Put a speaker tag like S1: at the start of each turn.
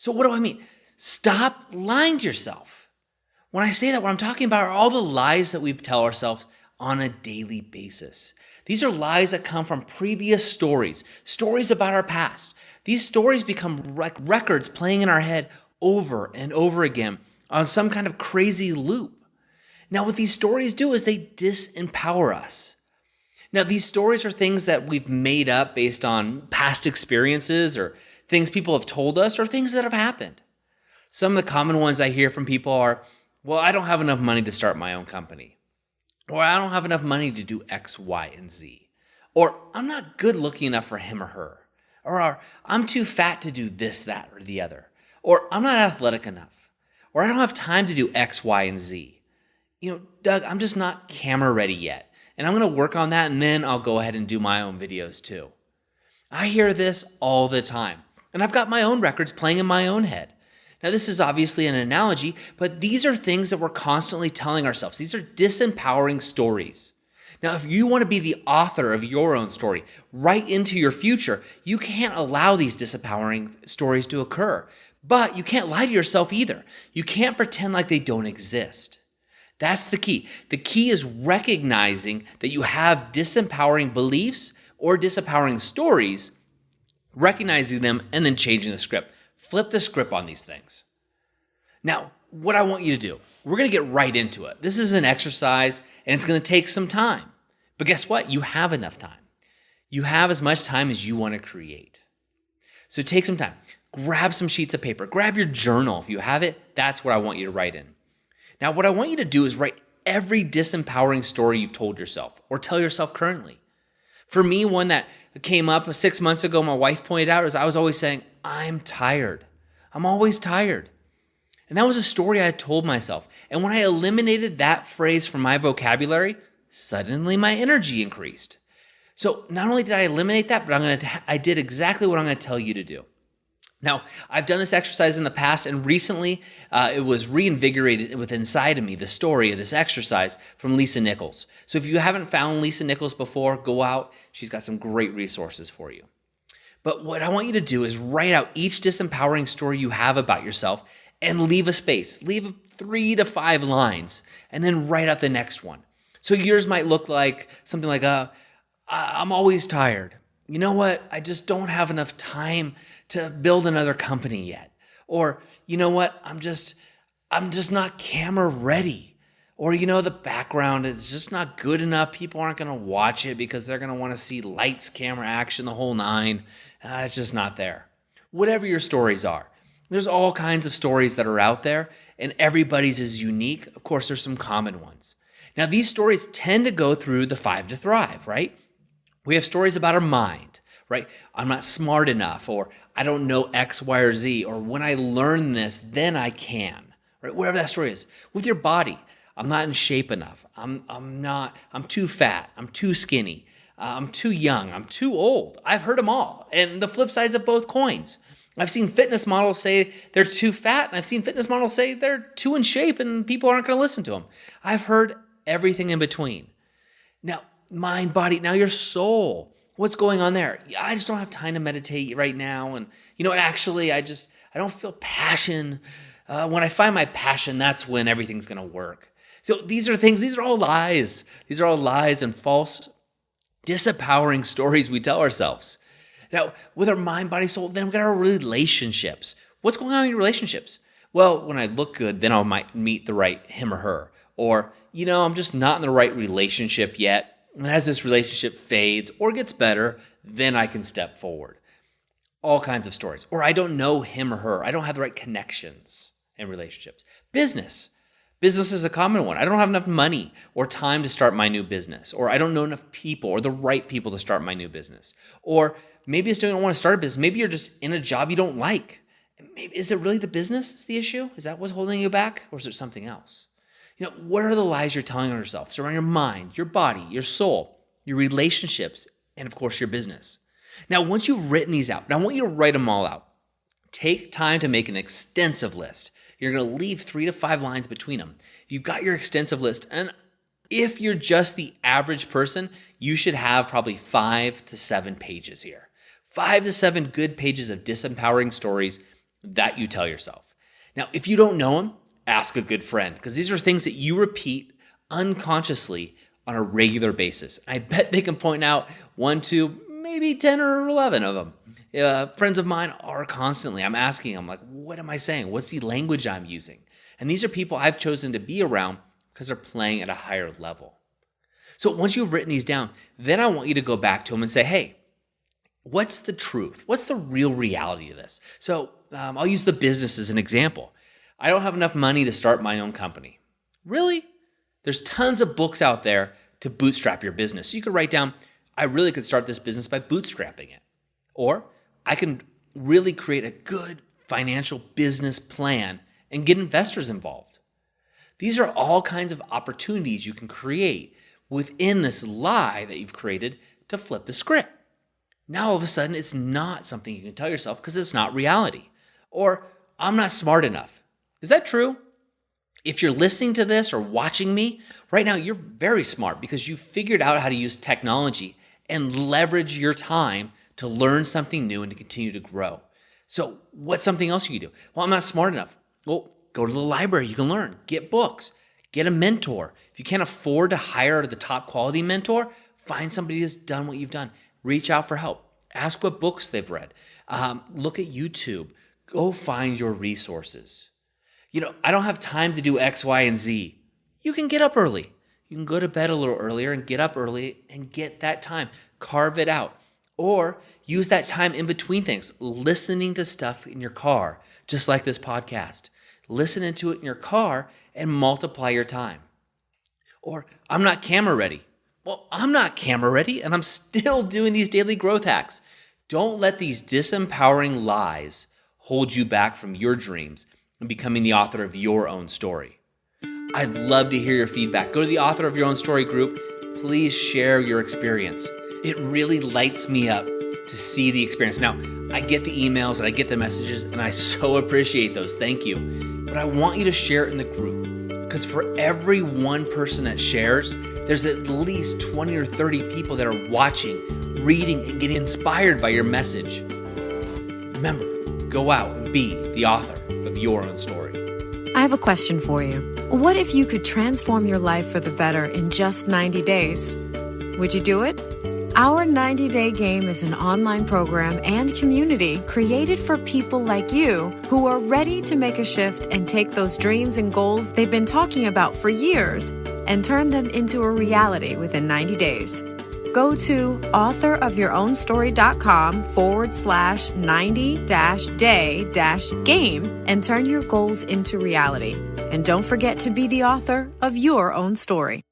S1: So what do I mean? Stop lying to yourself. When I say that, what I'm talking about are all the lies that we tell ourselves on a daily basis. These are lies that come from previous stories about our past. These stories become records playing in our head over and over again on some kind of crazy loop. Now, what these stories do is they disempower us. Now, these stories are things that we've made up based on past experiences or things people have told us or things that have happened. Some of the common ones I hear from people are, well, I don't have enough money to start my own company. Or I don't have enough money to do X, Y, and Z. Or I'm not good looking enough for him or her. Or I'm too fat to do this, that, or the other. Or I'm not athletic enough. Or I don't have time to do X, Y, and Z. Doug, I'm just not camera ready yet. And I'm going to work on that, and then I'll go ahead and do my own videos too. I hear this all the time. And I've got my own records playing in my own head. Now, this is obviously an analogy, but these are things that we're constantly telling ourselves. These are disempowering stories. Now, if you want to be the author of your own story right into your future, you can't allow these disempowering stories to occur. But you can't lie to yourself either. You can't pretend like they don't exist. That's the key. The key is recognizing that you have disempowering beliefs or disempowering stories, recognizing them, and then changing the script. Flip the script on these things. Now, what I want you to do, we're going to get right into it. This is an exercise, and it's going to take some time. But guess what? You have enough time. You have as much time as you want to create. So take some time. Grab some sheets of paper. Grab your journal. If you have it, that's what I want you to write in. Now, what I want you to do is write every disempowering story you've told yourself or tell yourself currently. For me, one that came up 6 months ago, my wife pointed out, is I was always saying, I'm tired. I'm always tired. And that was a story I had told myself. And when I eliminated that phrase from my vocabulary, suddenly my energy increased. So not only did I eliminate that, but I did exactly what I'm going to tell you to do. Now, I've done this exercise in the past, and recently it was reinvigorated within inside of me, the story of this exercise from Lisa Nichols. So if you haven't found Lisa Nichols before, go out. She's got some great resources for you. But what I want you to do is write out each disempowering story you have about yourself and leave a space. Leave 3 to 5 lines, and then write out the next one. So yours might look like something like, I'm always tired. You know what? I just don't have enough time to build another company yet. Or, you know what? I'm just not camera ready. Or, the background is just not good enough. People aren't going to watch it because they're going to want to see lights, camera, action, the whole nine. It's just not there. Whatever your stories are. There's all kinds of stories that are out there, and everybody's is unique. Of course, there's some common ones. Now, these stories tend to go through the 5 to Thrive, right? We have stories about our mind, right? I'm not smart enough, or I don't know X, Y, or Z, or when I learn this, then I can, right? Whatever that story is. With your body, I'm not in shape enough. I'm too fat. I'm too skinny. I'm too young. I'm too old. I've heard them all. And the flip sides of both coins. I've seen fitness models say they're too fat, and I've seen fitness models say they're too in shape and people aren't going to listen to them. I've heard everything in between. Now, mind, body, now your soul. What's going on there? I just don't have time to meditate right now. And actually, I don't feel passion. When I find my passion, that's when everything's going to work. So these are all lies. These are all lies and false, disempowering stories we tell ourselves. Now, with our mind, body, soul, then we've got our relationships. What's going on in your relationships? Well, when I look good, then I might meet the right him or her. Or, I'm just not in the right relationship yet. And as this relationship fades or gets better, then I can step forward. All kinds of stories. Or I don't know him or her. I don't have the right connections in relationships. Business. Business is a common one. I don't have enough money or time to start my new business. Or I don't know enough people or the right people to start my new business. Or maybe you don't want to start a business. Maybe you're just in a job you don't like. Is it really the business that's the issue? Is that what's holding you back? Or is it something else? What are the lies you're telling yourself? So around your mind, your body, your soul, your relationships, and of course, your business. Now, once you've written these out, now I want you to write them all out. Take time to make an extensive list. You're going to leave 3 to 5 lines between them. You've got your extensive list, and if you're just the average person, you should have probably 5 to 7 pages here. 5 to 7 good pages of disempowering stories that you tell yourself. Now, if you don't know them, ask a good friend, because these are things that you repeat unconsciously on a regular basis. I bet they can point out 1, 2, maybe 10 or 11 of them. Friends of mine are constantly, I'm asking them, like, what am I saying? What's the language I'm using? And these are people I've chosen to be around because they're playing at a higher level. So once you've written these down, then I want you to go back to them and say, hey, what's the truth? What's the real reality of this? So I'll use the business as an example. I don't have enough money to start my own company. Really? There's tons of books out there to bootstrap your business. So you could write down, I really could start this business by bootstrapping it. Or I can really create a good financial business plan and get investors involved. These are all kinds of opportunities you can create within this lie that you've created to flip the script. Now all of a sudden it's not something you can tell yourself because it's not reality. Or I'm not smart enough. Is that true? If you're listening to this or watching me right now, you're very smart because you figured out how to use technology and leverage your time to learn something new and to continue to grow. So what's something else you can do? Well, I'm not smart enough. Well, go to the library. You can learn. Get books. Get a mentor. If you can't afford to hire the top quality mentor, find somebody who's done what you've done. Reach out for help. Ask what books they've read. Look at YouTube. Go find your resources. I don't have time to do X, Y, and Z. You can get up early. You can go to bed a little earlier and get up early and get that time. Carve it out. Or use that time in between things, listening to stuff in your car, just like this podcast. Listen to it in your car and multiply your time. Or I'm not camera ready. Well, I'm not camera ready and I'm still doing these daily growth hacks. Don't let these disempowering lies hold you back from your dreams and becoming the author of your own story. I'd love to hear your feedback. Go to the Author of Your Own Story group. Please share your experience. It really lights me up to see the experience. Now, I get the emails and I get the messages and I so appreciate those. Thank you. But I want you to share it in the group because for every one person that shares, there's at least 20 or 30 people that are watching, reading, and getting inspired by your message. Remember, go out and be the author of your own story.
S2: I have a question for you. What if you could transform your life for the better in just 90 days? Would you do it? Our 90-Day Game is an online program and community created for people like you who are ready to make a shift and take those dreams and goals they've been talking about for years and turn them into a reality within 90 days. Go to authorofyourownstory.com/90-day-game and turn your goals into reality. And don't forget to be the author of your own story.